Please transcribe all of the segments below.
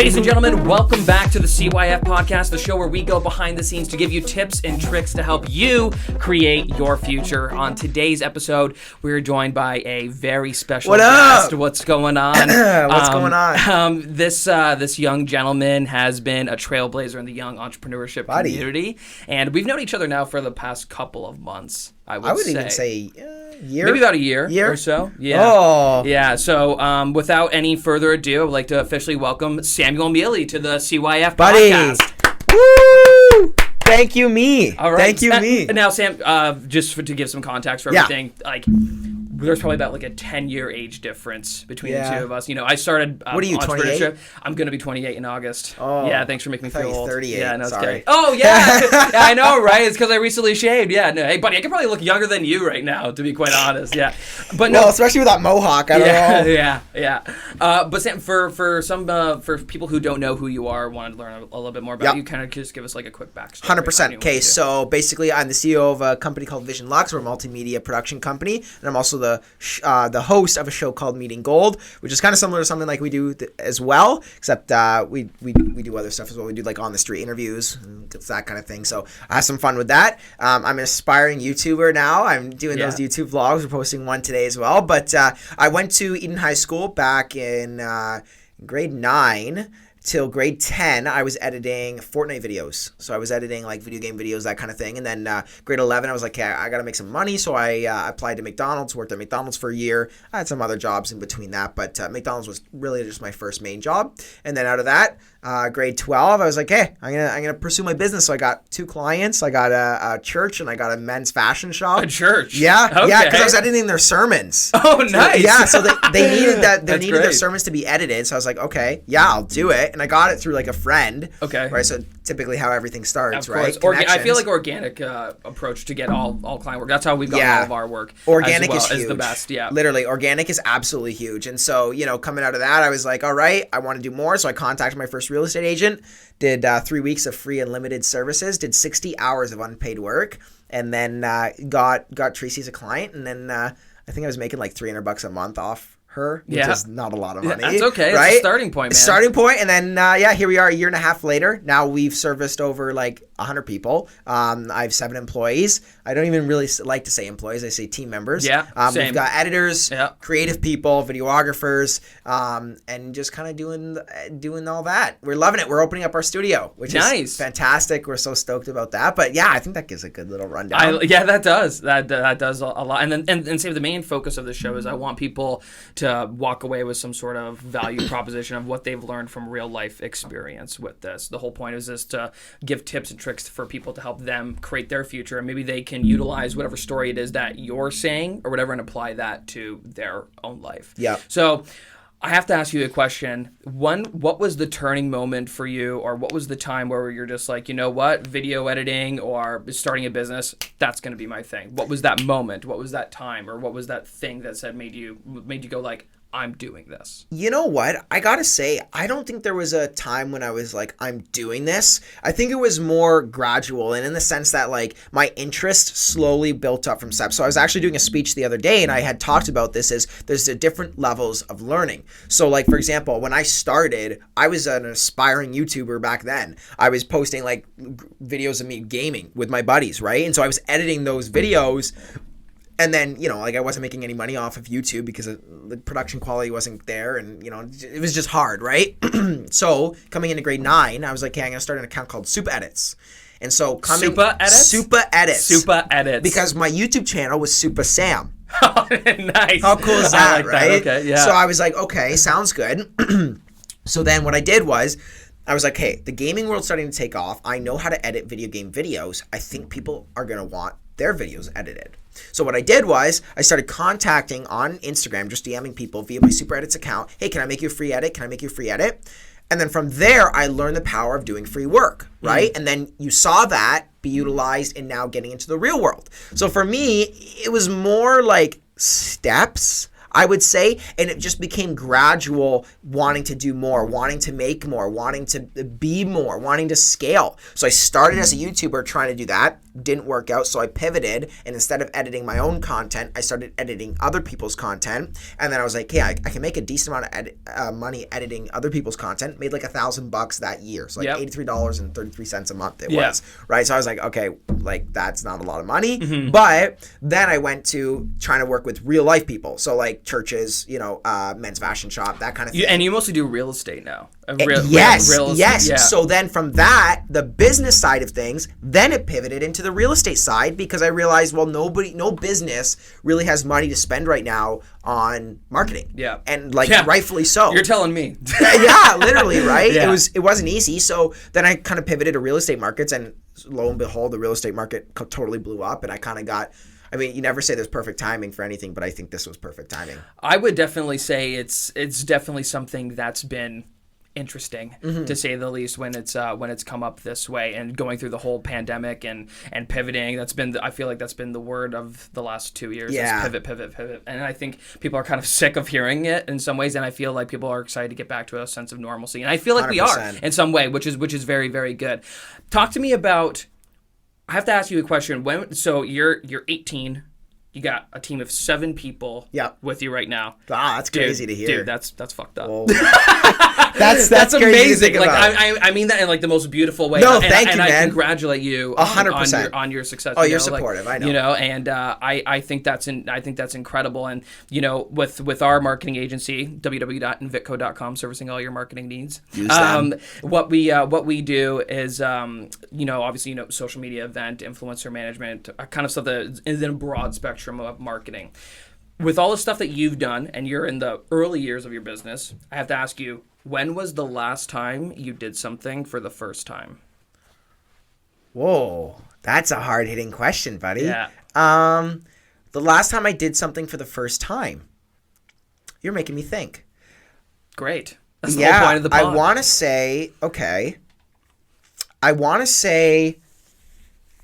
Ladies and gentlemen, welcome back to the CYF Podcast, the show where we go behind the scenes to give you tips and tricks to help you create your future. On today's episode, we're joined by a very special guest. What's going on? What's going on? This young gentleman has been a trailblazer in the young entrepreneurship community, and we've known each other now for the past couple of months. I would even say year? Maybe about a year or so. Yeah. Oh. Yeah. So without any further ado, I'd like to officially welcome Sam Miele to the CYF Podcast. Woo! Thank you, me. All right. Thank you, me. Now, Sam, to give some context for everything, there's probably about like a 10-year age difference between the two of us. You know, I started what are you, 28? I'm going to be 28 in August. Oh. Yeah, thanks for making me feel old. 38. Yeah, no, Sorry. it's oh, yeah. Yeah, I know, right? It's because I recently shaved. Yeah, no, hey, buddy, I could probably look younger than you right now, to be quite honest. Yeah. But no, especially with that mohawk. I don't know. Yeah. But Sam, for people who don't know who you are, want to learn a little bit more about you, kind of just give us like a quick backstory. 100%. Okay, so basically I'm the CEO of a company called Vision Lux. We're a multimedia production company, and I'm also the host of a show called Meeting Gold, which is kind of similar to something like we do as well, except we do other stuff as well. We do like on the street interviews, it's that kind of thing. So I have some fun with that. I'm an aspiring YouTuber now. I'm doing those YouTube vlogs. We're posting one today as well. But I went to Eden High School back in grade 9 till grade 10. I was editing Fortnite videos. So I was editing like video game videos, that kind of thing. And then grade 11, I was like, okay, I got to make some money. So I applied to McDonald's, worked at McDonald's for a year. I had some other jobs in between that, but McDonald's was really just my first main job. And then out of that, grade 12, I was like, hey, I'm gonna pursue my business. So I got 2 clients. I got a church and I got a men's fashion shop. A church? Yeah, okay. Yeah, because I was editing their sermons. Oh, nice. So they needed that. They needed their sermons to be edited. So I was like, okay, yeah, I'll do it. And I got it through like a friend. Okay. Right. So typically how everything starts, of right? I feel like organic approach to get all client work. That's how we've got all of our work. Organic is huge. The best. Yeah. Literally, organic is absolutely huge. And so, coming out of that, I was like, all right, I want to do more. So I contacted my first real estate agent, did 3 weeks of free and limited services, did 60 hours of unpaid work, and then got Tracy as a client. And then I think I was making like $300 a month off her, which is not a lot of money. That's okay. Right? It's a starting point, man. Starting point, and then here we are a year and a half later. Now we've serviced over like 100 people. I have 7 employees. I don't even really like to say employees. I say team members. Yeah, same. We've got editors, creative people, videographers, and just kind of doing all that. We're loving it. We're opening up our studio, which is fantastic. We're so stoked about that. But yeah, I think that gives a good little rundown. That does. That does a lot. And then and say the main focus of the show is I want people to walk away with some sort of value proposition of what they've learned from real life experience with this. The whole point is just to give tips and tricks for people to help them create their future, and maybe they can utilize whatever story it is that you're saying or whatever and apply that to their own life. Yeah. So I have to ask you a question. What was the turning moment for you, or what was the time where you're just like, you know what, video editing or starting a business, that's going to be my thing? What was that moment? What was that time, or what was that thing that made you go like, I'm doing this? You know what? I gotta say, I don't think there was a time when I was like, I'm doing this. I think it was more gradual, and in the sense that like my interest slowly built up from steps. So I was actually doing a speech the other day, and I had talked about this as there's different levels of learning. So like, for example, when I started, I was an aspiring YouTuber back then. I was posting like videos of me gaming with my buddies, right? And so I was editing those videos. And then, like I wasn't making any money off of YouTube because the production quality wasn't there, and, it was just hard, right? So coming into grade 9, I was like, okay, I'm going to start an account called Super Edits. And so Super Edits? Because my YouTube channel was Super Sam. Oh, nice. How cool is that, right? That. Okay, yeah. So I was like, okay, sounds good. So then what I did was, I was like, hey, the gaming world's starting to take off. I know how to edit video game videos. I think people are going to want their videos edited. So what I did was I started contacting on Instagram, just DMing people via my Super Edits account. Hey, can I make you a free edit? Can I make you a free edit? And then from there, I learned the power of doing free work, right? And then you saw that be utilized in now getting into the real world. So for me, it was more like steps, I would say, and it just became gradual, wanting to do more, wanting to make more, wanting to be more, wanting to scale. So I started as a YouTuber trying to do that. didn't work out, so I pivoted, and instead of editing my own content, I started editing other people's content. And then I was like, hey, I can make a decent amount of money editing other people's content. Made like $1,000 that year, so like $83.33 a month it was, right? So I was like, okay, like that's not a lot of money. But then I went to trying to work with real life people, so like churches, you know, men's fashion shop, that kind of thing. And you mostly do real estate now. Yes. Yeah. So then from that, the business side of things, then it pivoted into the real estate side, because I realized, well, no business really has money to spend right now on marketing. Yeah. And rightfully so. You're telling me. Yeah, literally, right? Yeah. It wasn't easy. So then I kind of pivoted to real estate markets, and lo and behold, the real estate market totally blew up, and I kind of got, I mean, you never say there's perfect timing for anything, but I think this was perfect timing. I would definitely say it's definitely something that's been interesting, to say the least, when it's come up this way, and going through the whole pandemic and pivoting. I feel like that's been the word of the last 2 years. Yeah. Is pivot. And I think people are kind of sick of hearing it in some ways, and I feel like people are excited to get back to a sense of normalcy. And I feel like 100%. We are in some way, which is very, very good. Talk to me about, I have to ask you a question. So you're 18. You got a team of 7 people with you right now. Ah, that's crazy to hear. Dude, that's fucked up. That's amazing. Like I mean that in like the most beautiful way. No, thank you, man. I congratulate you 100% on your success. Oh, you're supportive. I know. You know, and I think that's incredible. And you know, with our marketing agency, www.invitco.com, servicing all your marketing needs. Use them. What we do is you know, obviously, you know, social media, event, influencer management, kind of stuff that is in a broad spectrum of marketing. With all the stuff that you've done, and you're in the early years of your business, I have to ask you, when was the last time you did something for the first time? Whoa, that's a hard-hitting question, buddy. Yeah. The last time I did something for the first time. You're making me think. Great. That's the whole point of the pod. I want to say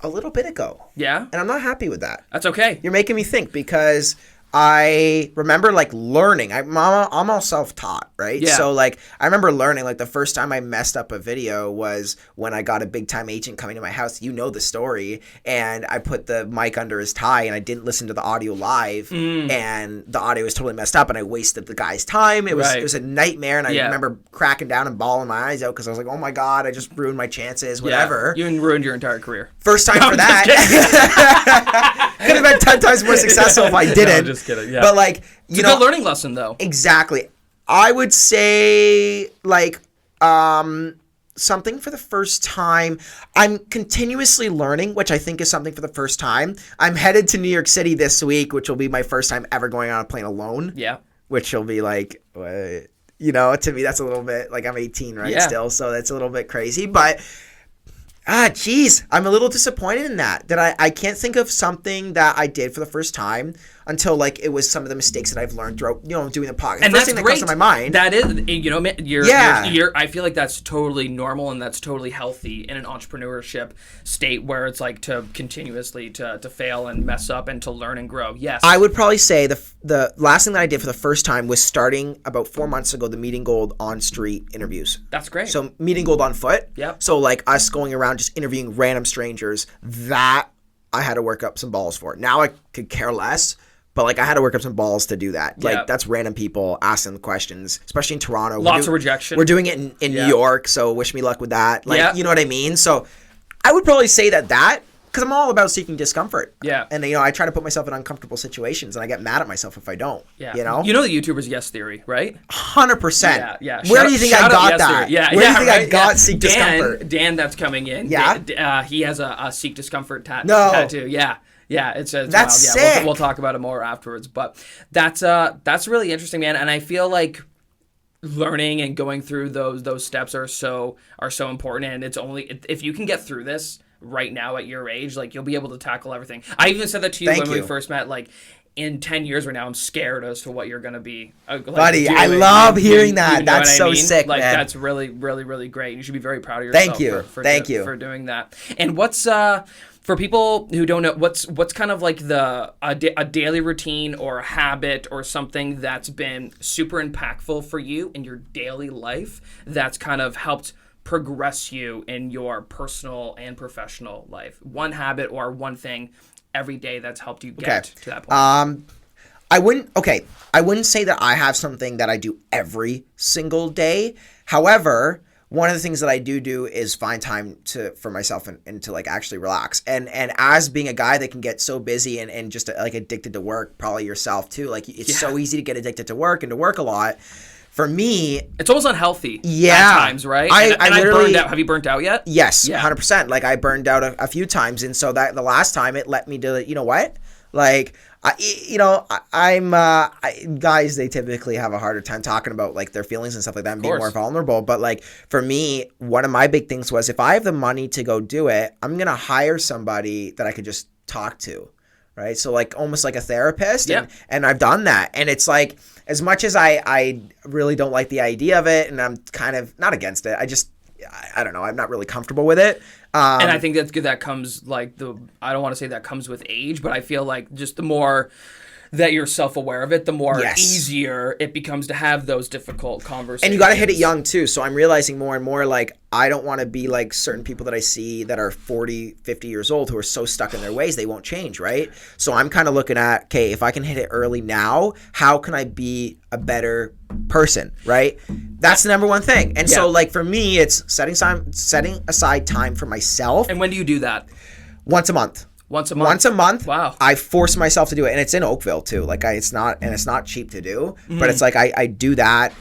a little bit ago. Yeah? And I'm not happy with that. That's okay. You're making me think, because I remember like learning. I'm all self-taught, right? Yeah. So like I remember learning, like the first time I messed up a video was when I got a big time agent coming to my house. You know the story. And I put the mic under his tie, and I didn't listen to the audio live, and the audio was totally messed up, and I wasted the guy's time. It was a nightmare, and I remember cracking down and bawling my eyes out, because I was like, oh my God, I just ruined my chances, whatever. Yeah. You ruined your entire career. First time for that. Could have been 10 times more successful if I didn't. No, I'm just kidding. Yeah. But like, it's a good learning lesson, though. Exactly. I would say like something for the first time. I'm continuously learning, which I think is something for the first time. I'm headed to New York City this week, which will be my first time ever going on a plane alone. Yeah. Which will be like, you know, to me that's a little bit like, I'm 18 right still, so that's a little bit crazy, but. I'm a little disappointed in that I can't think of something that I did for the first time until like it was some of the mistakes that I've learned throughout, you know, doing the podcast. And first that's thing that great. comes to my mind. That is, you know, I feel like that's totally normal, and that's totally healthy in an entrepreneurship state where it's like to continuously to fail and mess up and to learn and grow. Yes. I would probably say the last thing that I did for the first time was starting about 4 months ago, the Meeting Gold on street interviews. That's great. So Meeting Gold on foot. Yep. So like us going around just interviewing random strangers, that I had to work up some balls for. Now I could care less, but like I had to work up some balls to do that. Like that's random people asking questions, especially in Toronto. Lots of rejection. We're doing it in New York, so wish me luck with that. Like you know what I mean? So I would probably say that because I'm all about seeking discomfort. Yeah. And you know, I try to put myself in uncomfortable situations, and I get mad at myself if I don't. Yeah. You know? You know the YouTuber's Yes Theory, right? 100%. Yeah. Where do you think I got that? Yeah. Where do you think I got seek discomfort? Dan that's coming in. Yeah. He has a seek discomfort tattoo. Yeah. Yeah, it's that's wild. Yeah, sick. We'll talk about it more afterwards, but that's really interesting, man. And I feel like learning and going through those steps are so important. And it's only if you can get through this right now at your age, like you'll be able to tackle everything. I even said that to you when we first met. Like in 10 years right now, I'm scared as to what you're gonna be. Like, buddy, doing. I love hearing that. You know that's so I mean? sick, like, man. That's really, really, really great. You should be very proud of yourself. Thank you. Thank you for doing that. And what's for people who don't know, what's kind of like a daily routine or a habit or something that's been super impactful for you in your daily life that's kind of helped progress you in your personal and professional life? One habit or one thing every day that's helped you get to that point. I wouldn't say that I have something that I do every single day. However, one of the things that I do is find time for myself and to like actually relax. And as being a guy that can get so busy and just like addicted to work, probably yourself too. Like it's so easy to get addicted to work and to work a lot. For me, it's almost unhealthy. Yeah, at times, right? I burned out. Have you burnt out yet? Yes, 100%. Like I burned out a few times, and so that the last time it let me do, you know what? Like guys, they typically have a harder time talking about like their feelings and stuff like that and being more vulnerable. But like for me, one of my big things was if I have the money to go do it, I'm gonna hire somebody that I could just talk to, right? So like almost like a therapist, and I've done that, and it's like as much as I really don't like the idea of it, and I'm kind of not against it. I don't know. I'm not really comfortable with it. And I think that comes like I don't want to say that comes with age, but I feel like just the more that you're self-aware of it, the more easier it becomes to have those difficult conversations. And you got to hit it young too. So I'm realizing more and more like I don't want to be like certain people that I see that are 40, 50 years old who are so stuck in their ways they won't change, right? So I'm kind of looking at, okay, if I can hit it early now, how can I be a better person, right? That's the number one thing. And so like for me, it's setting aside time for myself. And when do you do that? Once a month. Once a month? Once a month. Wow. I force myself to do it. And it's in Oakville too. Like it's not cheap to do, but it's like I do that.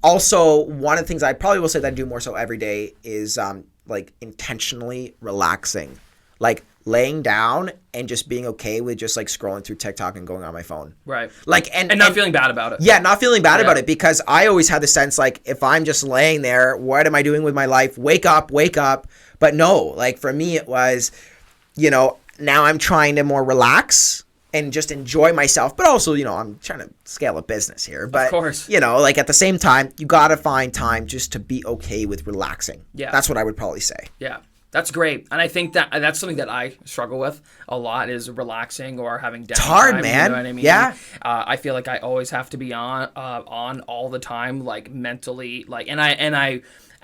Also, one of the things I probably will say that I do more so every day is like intentionally relaxing. Like laying down and just being okay with just like scrolling through TikTok and going on my phone. Right. Like and not feeling bad about it. Yeah, not feeling bad about it, because I always had the sense like if I'm just laying there, what am I doing with my life? Wake up. But no, like for me it was, you know, now I'm trying to more relax and just enjoy myself, but also, you know, I'm trying to scale a business here. But, of course, you know, like at the same time, you got to find time just to be okay with relaxing. Yeah. That's what I would probably say. Yeah. That's great. And I think that's something that I struggle with a lot is relaxing or having downtime. It's hard, man. You know what I mean? Yeah. I feel like I always have to be on all the time, like mentally, like, and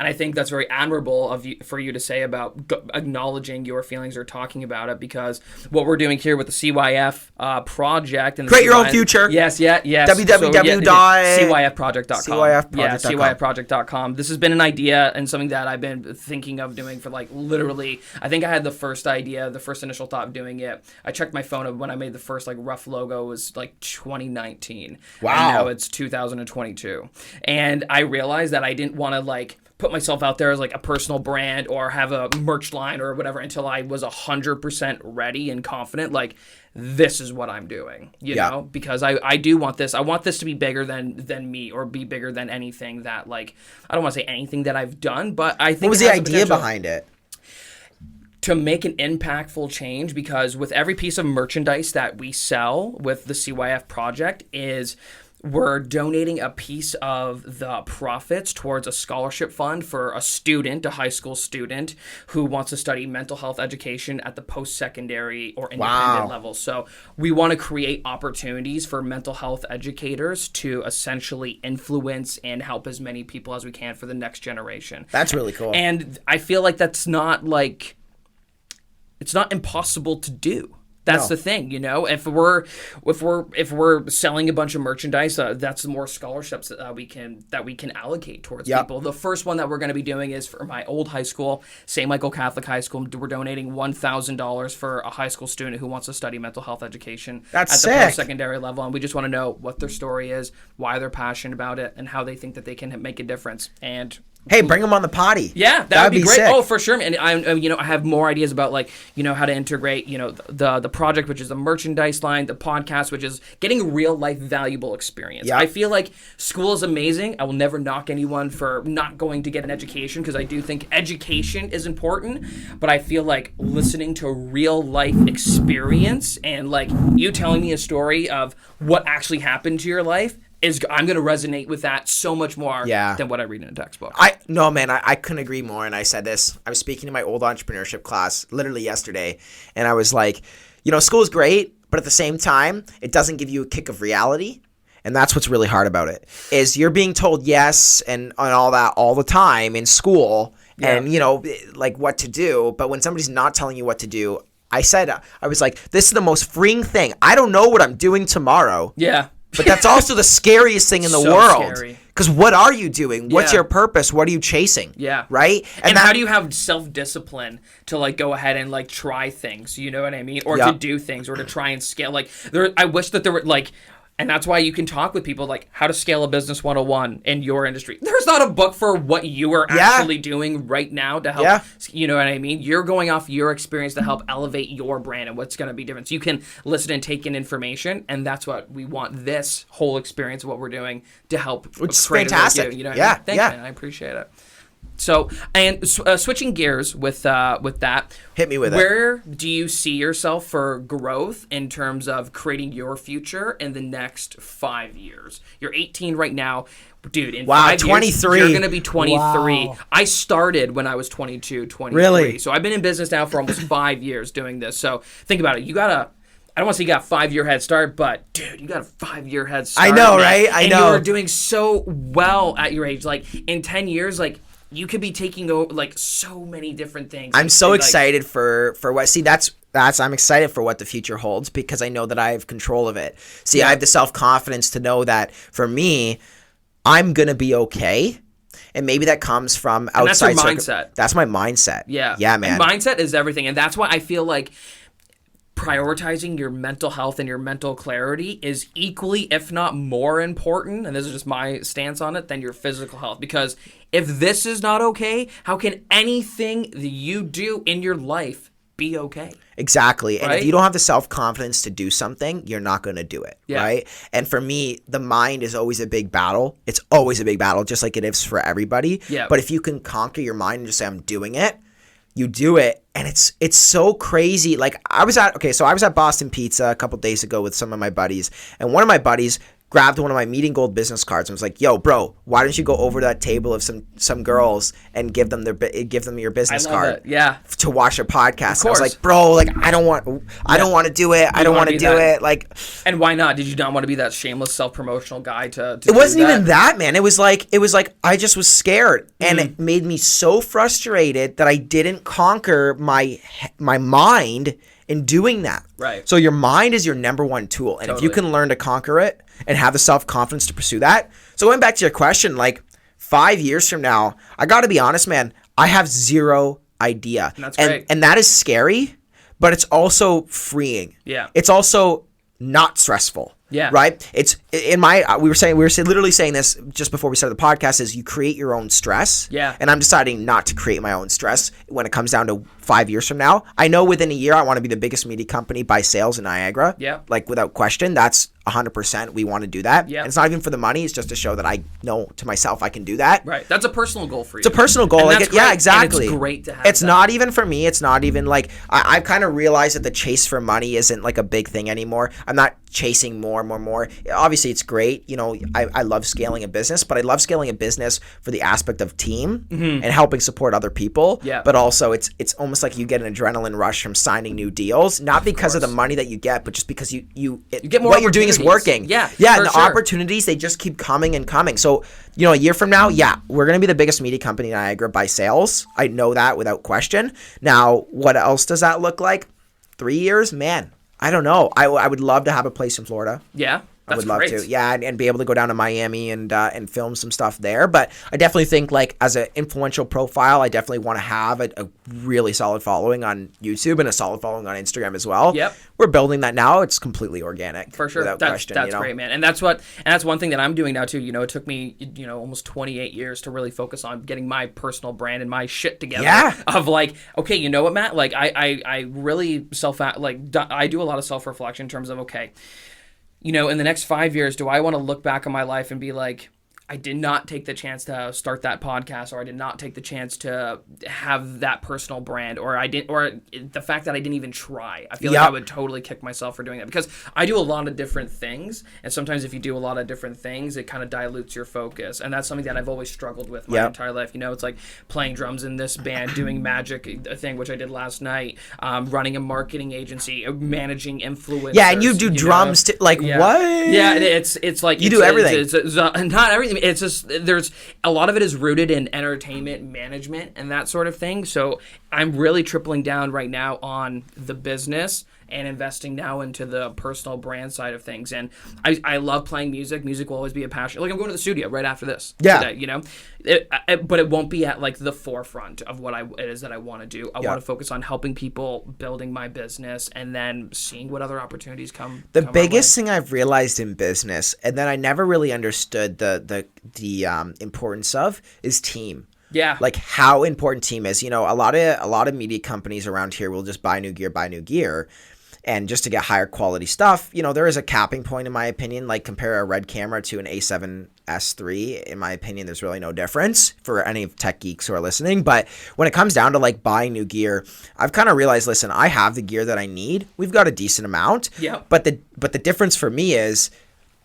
I think that's very admirable for you to say about acknowledging your feelings or talking about it, because what we're doing here with the CYF project and create your own future. Yes. www.cyfproject.com. CYFproject.com. This has been an idea and something that I've been thinking of doing for like literally. I think I had the first initial thought of doing it. I checked my phone when I made the first like rough logo was like 2019. Wow. And now it's 2022, and I realized that I didn't want to like put myself out there as like a personal brand or have a merch line or whatever until I was 100% ready and confident. Like, this is what I'm doing, you know, because I do want this. I want this to be bigger than me or be bigger than anything that like, I don't want to say anything that I've done, but I think what was the idea behind it? To make an impactful change, because with every piece of merchandise that we sell with the CYF project is we're donating a piece of the profits towards a scholarship fund for a high school student who wants to study mental health education at the post-secondary or independent level. So we want to create opportunities for mental health educators to essentially influence and help as many people as we can for the next generation. That's really cool. And I feel like that's not like, it's not impossible to do. That's the thing, you know. If we're selling a bunch of merchandise, that's more scholarships that we can allocate towards people. The first one that we're going to be doing is for my old high school, St. Michael Catholic High School. We're donating $1,000 for a high school student who wants to study mental health education at the post-secondary level, and we just want to know what their story is, why they're passionate about it, and how they think that they can make a difference. And hey, bring them on the potty. Yeah, that would be great. Sick. Oh, for sure. And I have more ideas about like, you know, how to integrate, you know, the project, which is the merchandise line, the podcast, which is getting real life valuable experience. I feel like school is amazing. I will never knock anyone for not going to get an education, because I do think education is important, but I feel like listening to real life experience and like you telling me a story of what actually happened to your life I'm going to resonate with that so much more than what I read in a textbook. I couldn't agree more. And I said this, I was speaking to my old entrepreneurship class literally yesterday, and I was like, you know, school is great, but at the same time, it doesn't give you a kick of reality. And that's what's really hard about it, is you're being told yes and all that all the time in school and, you know, like what to do. But when somebody's not telling you what to do, I was like, this is the most freeing thing. I don't know what I'm doing tomorrow. Yeah. But that's also the scariest thing in the world. Scary. Because what are you doing? What's your purpose? What are you chasing? Yeah. Right? And how do you have self-discipline to like go ahead and like try things? You know what I mean? Or to do things or to try and scale. Like I wish that there were like, and that's why you can talk with people like how to scale a business 101 in your industry. There's not a book for what you are actually doing right now to help. You know what I mean? You're going off your experience to help elevate your brand and what's going to be different. So you can listen and take in information, and that's what we want this whole experience of what we're doing to help. Which is fantastic. You know what I mean? Thanks, man. I appreciate it. So, and switching gears with that, hit me with it. Where do you see yourself for growth in terms of creating your future in the next 5 years? You're 18 right now. Dude, in 5 23. years, you're going to be 23. Wow. I started when I was 22, 23. Really? So I've been in business now for almost 5 years doing this. So think about it. I don't want to say you got a 5-year head start, but dude, you got a 5-year head start. I know, right? I know. And you are doing so well at your age. Like in 10 years, like you could be taking over like so many different things. I'm so excited for what. See, that's I'm excited for what the future holds because I know that I have control of it. See, I have the self-confidence to know that for me, I'm gonna be okay. And maybe that comes from outside. And that's your mindset. That's my mindset. Yeah. Yeah, man. And mindset is everything. And that's why I feel like prioritizing your mental health and your mental clarity is equally, if not more important, and this is just my stance on it, than your physical health. Because if this is not okay, how can anything that you do in your life be okay? Exactly. And right? if you don't have the self-confidence to do something, you're not going to do it. Yeah. Right? And for me, the mind is always a big battle. It's always a big battle, just like it is for everybody. Yeah. But if you can conquer your mind and just say, I'm doing it, you do it. And it's so crazy. Like I was at Boston Pizza a couple days ago with some of my buddies, and one of my buddies grabbed one of my Meeting Gold business cards and was like, "Yo, bro, why don't you go over to that table of some girls and give them your business card to watch their podcast?" And I was like, "Bro, like I don't want to do it. I don't want to do it." Like, and why not? Did you not want to be that shameless self-promotional guy to it wasn't even that, man. It was like I just was scared, and it made me so frustrated that I didn't conquer my mind in doing that. Right. So your mind is your number one tool. And if you can learn to conquer it and have the self-confidence to pursue that. So going back to your question, like 5 years from now, I got to be honest, man, I have zero idea. And that's great. And that is scary, but it's also freeing. Yeah. It's also not stressful. Yeah. Right? It's we were literally saying this just before we started the podcast, is you create your own stress. Yeah. And I'm deciding not to create my own stress when it comes down to 5 years from now. I know within a year I want to be the biggest media company by sales in Niagara. Yeah. Like without question, that's 100%. We want to do that. Yeah. And it's not even for the money. It's just to show that I know to myself I can do that. Right. That's a personal goal for you. It's a personal goal. And that's great. Yeah, exactly. And it's great to have It's that. not even for me. It's not even like I've kind of realized that the chase for money isn't like a big thing anymore. I'm not chasing more. Obviously, it's great. You know, I love scaling a business, but I love scaling a business for the aspect of team and helping support other people. Yeah. But also, it's almost like you get an adrenaline rush from signing new deals, not because of the money that you get, but just because you get more what you're doing is working. Yeah. Yeah, and the opportunities, they just keep coming and coming. So, you know, a year from now, yeah, we're going to be the biggest media company in Niagara by sales. I know that without question. Now, what else does that look like? 3 years? Man, I don't know. I would love to have a place in Florida. Yeah. I would love to. Yeah, and be able to go down to Miami and film some stuff there. But I definitely think, like, as an influential profile, I definitely want to have a really solid following on YouTube and a solid following on Instagram as well. Yep. We're building that now. It's completely organic. For sure. Without question. That's great, man. And that's one thing that I'm doing now too. You know, it took me, almost 28 years to really focus on getting my personal brand and my shit together. Yeah. Of like, okay, you know what, Matt? Like I really I do a lot of self-reflection in terms of, okay, in the next 5 years, do I want to look back on my life and be like, I did not take the chance to start that podcast, or I did not take the chance to have that personal brand, or the fact that I didn't even try. I feel like I would totally kick myself for doing that, because I do a lot of different things, and sometimes if you do a lot of different things, it kind of dilutes your focus, and that's something that I've always struggled with my entire life. It's like playing drums in this band, doing magic, a thing which I did last night, running a marketing agency, managing influencers. Yeah, and you do drums too. Like what? Yeah, it's like you do everything. It's not everything. It's just there's a lot of it is rooted in entertainment management and that sort of thing. So I'm really tripling down right now on the business and investing now into the personal brand side of things. And I love playing music. Music will always be a passion. Like I'm going to the studio right after this today, but it won't be at like the forefront of what it is that I want to do. I want to focus on helping people, building my business, and then seeing what other opportunities come. The biggest thing I've realized in business, and that I never really understood the importance of, is team. Yeah. Like how important team is. A lot of media companies around here will just buy new gear. And just to get higher quality stuff, there is a capping point in my opinion. Like compare a Red camera to an A7S III. In my opinion, there's really no difference for any tech geeks who are listening. But when it comes down to like buying new gear, I've kind of realized, listen, I have the gear that I need. We've got a decent amount. Yeah. But the difference for me is,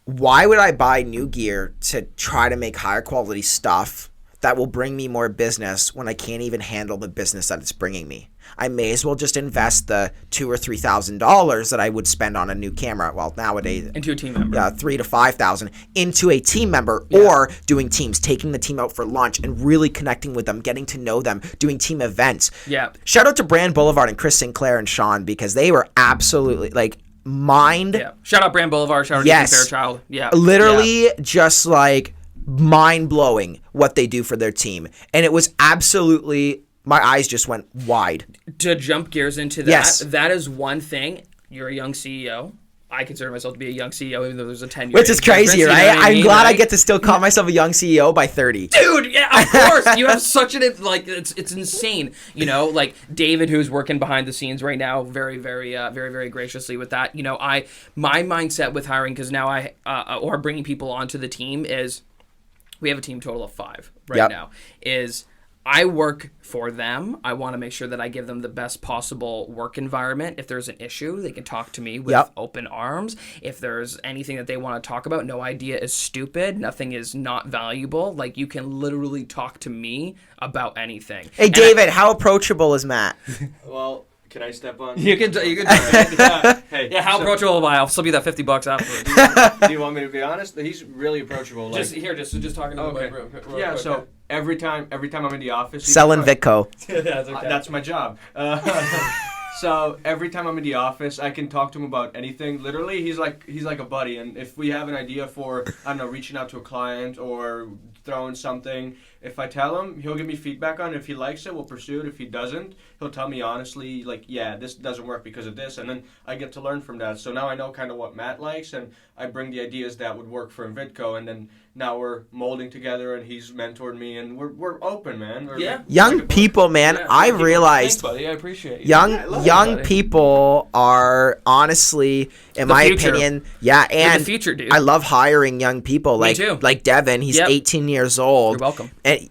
why would I buy new gear to try to make higher quality stuff that will bring me more business when I can't even handle the business that it's bringing me? I may as well just invest the $2,000 or $3,000 that I would spend on a new camera. Well, nowadays into a team member, $3,000 to $5,000 into a team member, or doing teams, taking the team out for lunch and really connecting with them, getting to know them, doing team events. Yeah. Shout out to Brand Boulevard and Chris Sinclair and Sean, because they were absolutely like Shout out Brand Boulevard. Shout out to Fairchild. Yeah. Literally just like mind-blowing what they do for their team. And it was absolutely, my eyes just went wide. To jump gears into that, that is one thing. You're a young CEO. I consider myself to be a young CEO, even though there's a 10-year. Which is crazy, right? I'm glad I get to still call myself a young CEO by 30. Dude, yeah, of course. You have such it's insane. Like David, who's working behind the scenes right now, very, very, very, very graciously with that. My mindset with hiring, because now or bringing people onto the team is, we have a team total of 5 now, is I work for them. I want to make sure that I give them the best possible work environment. If there's an issue, they can talk to me with open arms. If there's anything that they want to talk about, no idea is stupid. Nothing is not valuable. Like, you can literally talk to me about anything. Hey, David, how approachable is Matt? Well, can I step on? You can. How approachable am I? I'll still be that $50 after. Do you want me to be honest? He's really approachable. Just talking to okay. Yeah. So every time I'm in the office, selling Vitco. That's my job. So every time I'm in the office, I can talk to him about anything. Literally, he's like a buddy. And if we have an idea for, I don't know, reaching out to a client or throwing something, if I tell him, he'll give me feedback on it. If he likes it, we'll pursue it. If he doesn't, he'll tell me honestly, like, yeah, this doesn't work because of this. And then I get to learn from that. So now I know kind of what Matt likes, and I bring the ideas that would work for Vitco. And then now we're molding together, and he's mentored me, and we're open, man. Young people, man. I've realized. Thanks, buddy. I appreciate you. Young people are honestly, in my opinion, and the future, dude. I love hiring young people. Me too. Like Devin, he's 18 years old. You're welcome. And,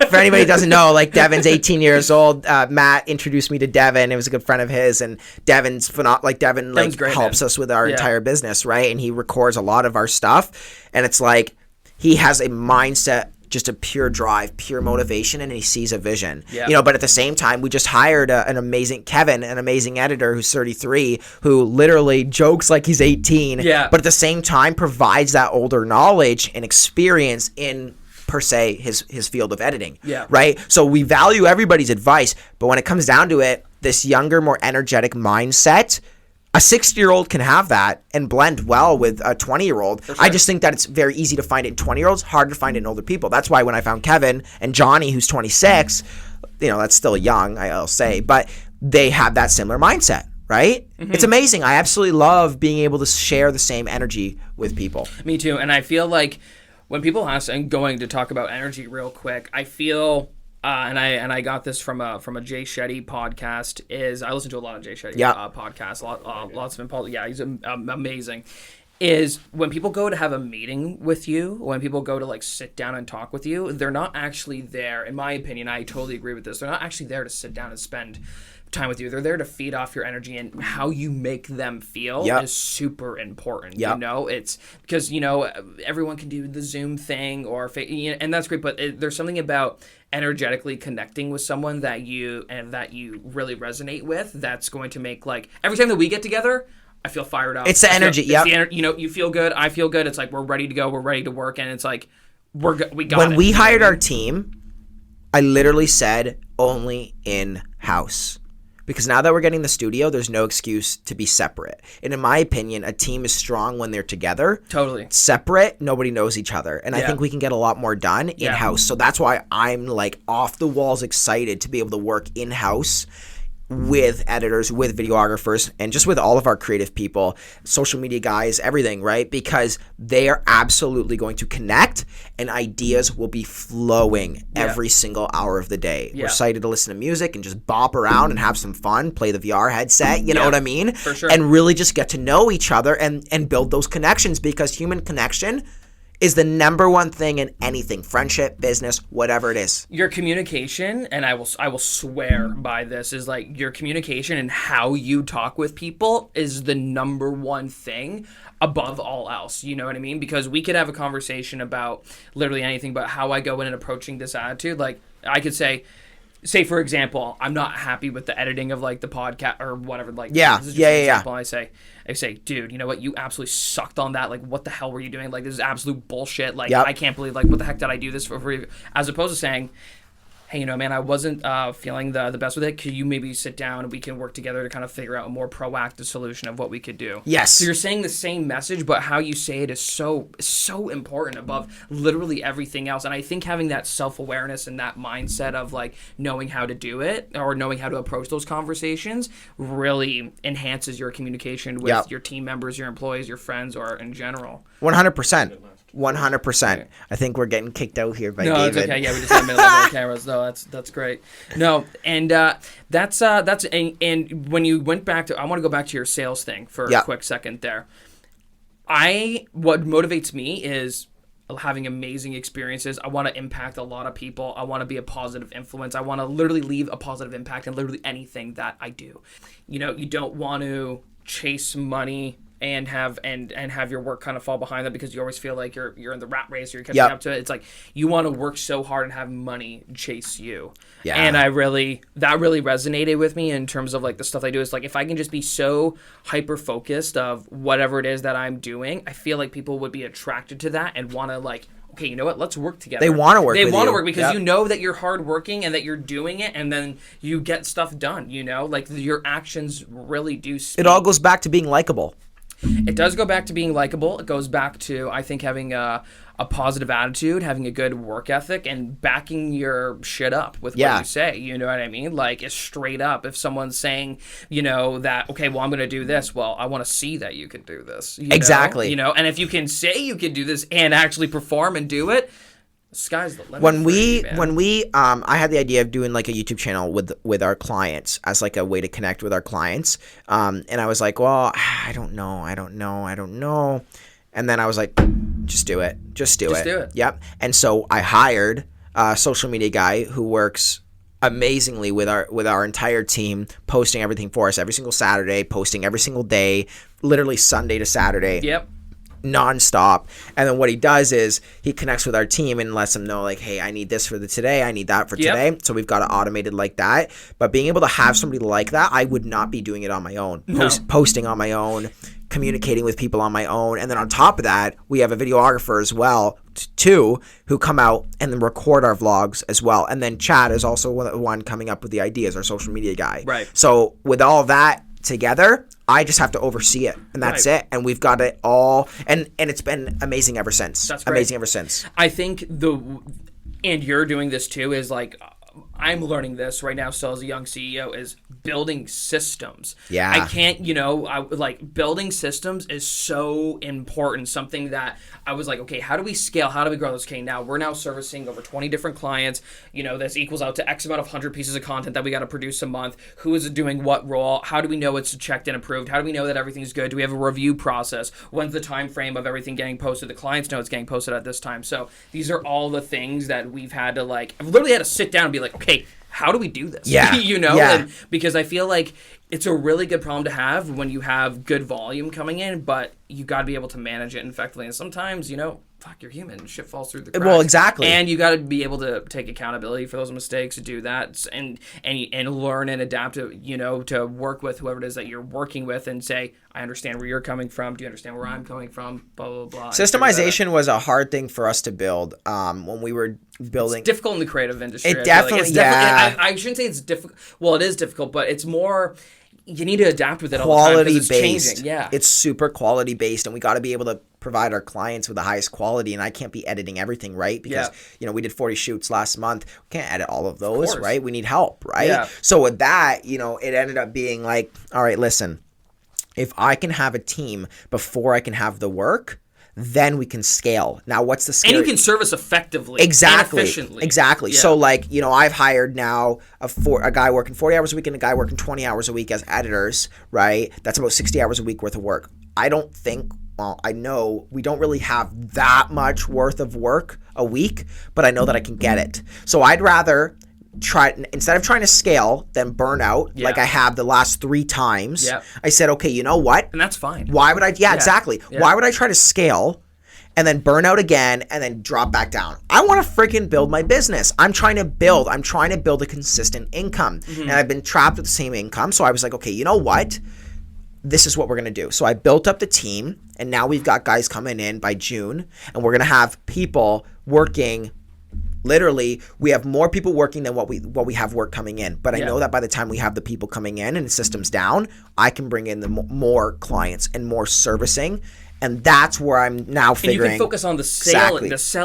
for anybody who doesn't know, like, Devin's 18 years old. Matt introduced me to Devin. It was a good friend of his, and Devin's phenomenal. Like, Devin great, helps man. us with our entire business, right? And he records a lot of our stuff, and it's like he has a mindset, just a pure drive, pure motivation, and he sees a vision. Yeah. But at the same time, we just hired an amazing Kevin, an amazing editor who's 33, who literally jokes like he's 18, but at the same time provides that older knowledge and experience in, per se, his field of editing. Right? So we value everybody's advice, but when it comes down to it, this younger, more energetic mindset, a 60-year-old can have that and blend well with a 20-year-old. Sure. I just think that it's very easy to find it in 20-year-olds, hard to find it in older people. That's why when I found Kevin and Johnny, who's 26, that's still young, I'll say, but they have that similar mindset, right? Mm-hmm. It's amazing. I absolutely love being able to share the same energy with people. Me too. And I feel like when people ask, and going to talk about energy real quick, I feel... and I got this from a Jay Shetty podcast. I listen to a lot of Jay Shetty podcasts. Lots of him. Yeah, he's amazing. is when people go to have a meeting with you, when people go to like sit down and talk with you, they're not actually there, in my opinion, I totally agree with this, they're not actually there to sit down and spend time with you. They're there to feed off your energy, and how you make them feel is super important. You know, it's because, you know, everyone can do the Zoom thing or and that's great, but there's something about energetically connecting with someone that you really resonate with, that's going to make, like, every time that we get together, I feel fired up. It's the energy. You know, you feel good. I feel good. It's like we're ready to go. We're ready to work, and it's like we got it. When we hired our team, I literally said only in house, because now that we're getting the studio, there's no excuse to be separate. And in my opinion, a team is strong when they're together. Totally. Separate, nobody knows each other, and I think we can get a lot more done in house. So that's why I'm like off the walls excited to be able to work in house with editors, with videographers, and just with all of our creative people, social media guys, everything, right? Because they are absolutely going to connect, and ideas will be flowing every single hour of the day. We're excited to listen to music and just bop around and have some fun, play the VR headset, you know what I mean? For sure. And really just get to know each other and build those connections, because human connection is the number one thing in anything, friendship, business, whatever it is. Your communication, and I will swear by this, is like your communication and how you talk with people is the number one thing above all else. You know what I mean? Because we could have a conversation about literally anything, but how I go in and approaching this attitude, like I could say for example, I'm not happy with the editing of like the podcast or whatever. Like, this is just an example. I say, dude, you know what? You absolutely sucked on that. Like, what the hell were you doing? Like, this is absolute bullshit. Like, I can't believe, like, what the heck did I do this for you? As opposed to saying, hey, you know, man, I wasn't feeling the best with it. Could you maybe sit down and we can work together to kind of figure out a more proactive solution of what we could do? Yes. So you're saying the same message, but how you say it is so important above literally everything else. And I think having that self-awareness and that mindset of like knowing how to do it or knowing how to approach those conversations really enhances your communication with your team members, your employees, your friends, or in general. 100%. 100%. I think we're getting kicked out here by David. No, it's okay. Yeah, we just had a minute of the cameras. No, that's great. No, and that's and when you went back to, I want to go back to your sales thing for a quick second there. What motivates me is having amazing experiences. I want to impact a lot of people. I want to be a positive influence. I want to literally leave a positive impact in literally anything that I do. You know, you don't want to chase money and have your work kind of fall behind that because you always feel like you're in the rat race or you're catching up to it. It's like you want to work so hard and have money chase you. Yeah. And that really resonated with me in terms of like the stuff I do. Is like if I can just be so hyper focused of whatever it is that I'm doing, I feel like people would be attracted to that and want to like, okay, you know what? Let's work together. They want to work. They want to work because you know that you're hardworking and that you're doing it, and then you get stuff done. You know, like your actions really do speak. It all goes back to being likable. It does go back to being likable. It goes back to, I think, having a positive attitude, having a good work ethic, and backing your shit up with what you say. You know what I mean? Like, it's straight up. If someone's saying, you know, that, okay, well, I'm going to do this. Well, I want to see that you can do this. Exactly. You know, and if you can say you can do this and actually perform and do it, the sky's the limit. I had the idea of doing like a YouTube channel with our clients as like a way to connect with our clients. And I was like, well, I don't know. And then I was like, just do it. Just do it. Yep. And so I hired a social media guy who works amazingly with our entire team, posting everything for us every single Saturday, posting every single day, literally Sunday to Saturday. Yep. Non-stop. And then what he does is he connects with our team and lets them know like, hey, I need this for today, I need that for today. So we've got it automated like that. But being able to have somebody like that, I would not be doing it on my own. Posting on my own, communicating with people on my own. And then on top of that, we have a videographer as well too, who come out and then record our vlogs as well. And then Chad is also one coming up with the ideas, our social media guy. Right. So with all that together, I just have to oversee it, and that's it. And we've got it all, and it's been amazing ever since. That's great. Amazing ever since. I think and you're doing this too, is like, I'm learning this right now still as a young CEO, is building systems. Yeah. I can't, building systems is so important. Something that I was like, okay, how do we scale? How do we grow this? Okay, now we're now servicing over 20 different clients. This equals out to X amount of 100 pieces of content that we got to produce a month. Who is doing what role? How do we know it's checked and approved? How do we know that everything's good? Do we have a review process? When's the time frame of everything getting posted? The clients know it's getting posted at this time. So these are all the things that we've had to I've literally had to sit down and be like, okay, how do we do this? Yeah. And because I feel like it's a really good problem to have when you have good volume coming in, but you got to be able to manage it effectively. And sometimes, you're human. Shit falls through the cracks. Well, exactly. And you got to be able to take accountability for those mistakes, do that, and learn and adapt to work with whoever it is that you're working with and say, I understand where you're coming from. Do you understand where I'm coming from? Blah, blah, blah. Systemization was a hard thing for us to build when we were building. It's difficult in the creative industry. It definitely, I shouldn't say it's difficult. Well, it is difficult, but it's more... You need to adapt with it all the time because it's changing. Yeah. It's super quality based, and we got to be able to provide our clients with the highest quality, and I can't be editing everything, right? Because, we did 40 shoots last month. We can't edit all of those, right? We need help, right? Yeah. So with that, it ended up being like, all right, listen, if I can have a team before I can have the work, then we can scale. Now, what's the scale? And you can service effectively and efficiently. Exactly. Yeah. So, I've hired now a guy working 40 hours a week and a guy working 20 hours a week as editors, right? That's about 60 hours a week worth of work. I know we don't really have that much worth of work a week, but I know that I can get it. So I'd rather instead of trying to scale than burn out like I have the last 3 times. Yep. I said, okay, you know what? And that's fine. Why would I? Yeah, exactly. Yeah. Why would I try to scale and then burn out again and then drop back down? I want to freaking build my business. I'm trying to build a consistent income. Mm-hmm. And I've been trapped with the same income. So I was like, okay, you know what? This is what we're going to do. So I built up the team, and now we've got guys coming in by June, and we're going to have people working. Literally, we have more people working than what we have work coming in. But I know that by the time we have the people coming in and the system's down, I can bring in the more clients and more servicing. And that's where I'm now figuring. And you can focus on the sale,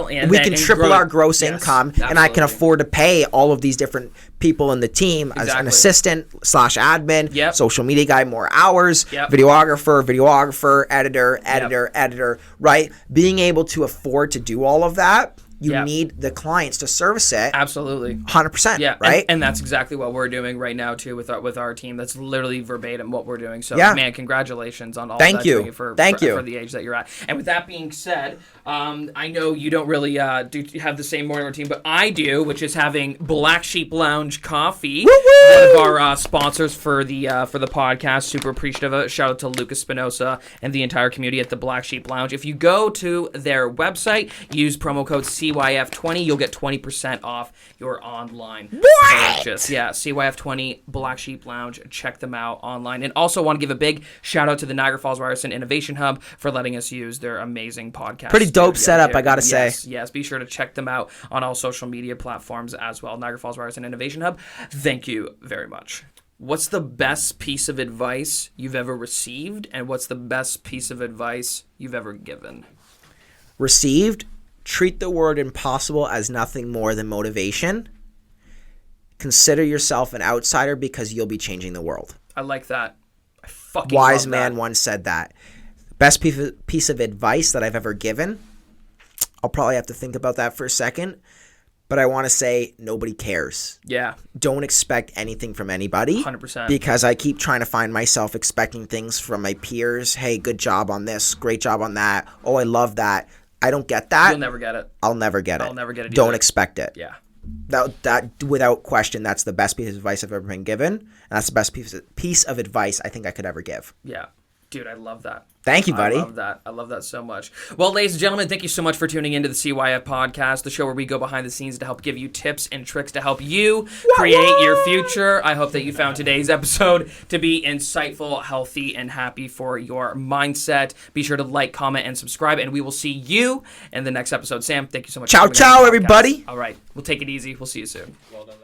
and we can triple our gross income, and I can afford to pay all of these different people in the team as an assistant / admin, social media guy, more hours, videographer, editor, right? Being able to afford to do all of that. You need the clients to service it. Absolutely. 100%. Yeah. Right. And that's exactly what we're doing right now too with our team. That's literally verbatim what we're doing. So man, congratulations on all that. Thank you For the age that you're at. And with that being said, I know you don't really have the same morning routine, but I do, which is having Black Sheep Lounge coffee. Woo-woo! One of our sponsors for the podcast. Super appreciative of it. Shout out to Lucas Spinoza and the entire community at the Black Sheep Lounge. If you go to their website, use promo code CYF20, you'll get 20% off your online purchase. Yeah, CYF20, Black Sheep Lounge. Check them out online. And also want to give a big shout out to the Niagara Falls Ryerson Innovation Hub for letting us use their amazing podcast. Pretty dope setup, I gotta say. Yes, be sure to check them out on all social media platforms as well. Niagara Falls Ryerson Innovation Hub. Thank you very much. What's the best piece of advice you've ever received, and what's the best piece of advice you've ever given? Received? Treat the word impossible as nothing more than motivation. Consider yourself an outsider because you'll be changing the world. I like that. I fucking Wise love man that. once said that. Best piece of advice that I've ever given. I'll probably have to think about that for a second. But I want to say nobody cares. Yeah. Don't expect anything from anybody. 100%. Because I keep trying to find myself expecting things from my peers. Hey, good job on this. Great job on that. Oh, I love that. I don't get that. You'll never get it. I'll never get it. I'll never get it either. Don't expect it. Yeah. That without question, that's the best piece of advice I've ever been given. And that's the best piece of advice I think I could ever give. Yeah. Dude, I love that. Thank you, buddy. I love that. I love that so much. Well, ladies and gentlemen, thank you so much for tuning into the CYF Podcast, the show where we go behind the scenes to help give you tips and tricks to help you create your future. I hope that you found today's episode to be insightful, healthy, and happy for your mindset. Be sure to like, comment, and subscribe, and we will see you in the next episode. Sam, thank you so much. Ciao, ciao, everybody. All right. We'll take it easy. We'll see you soon. Well done.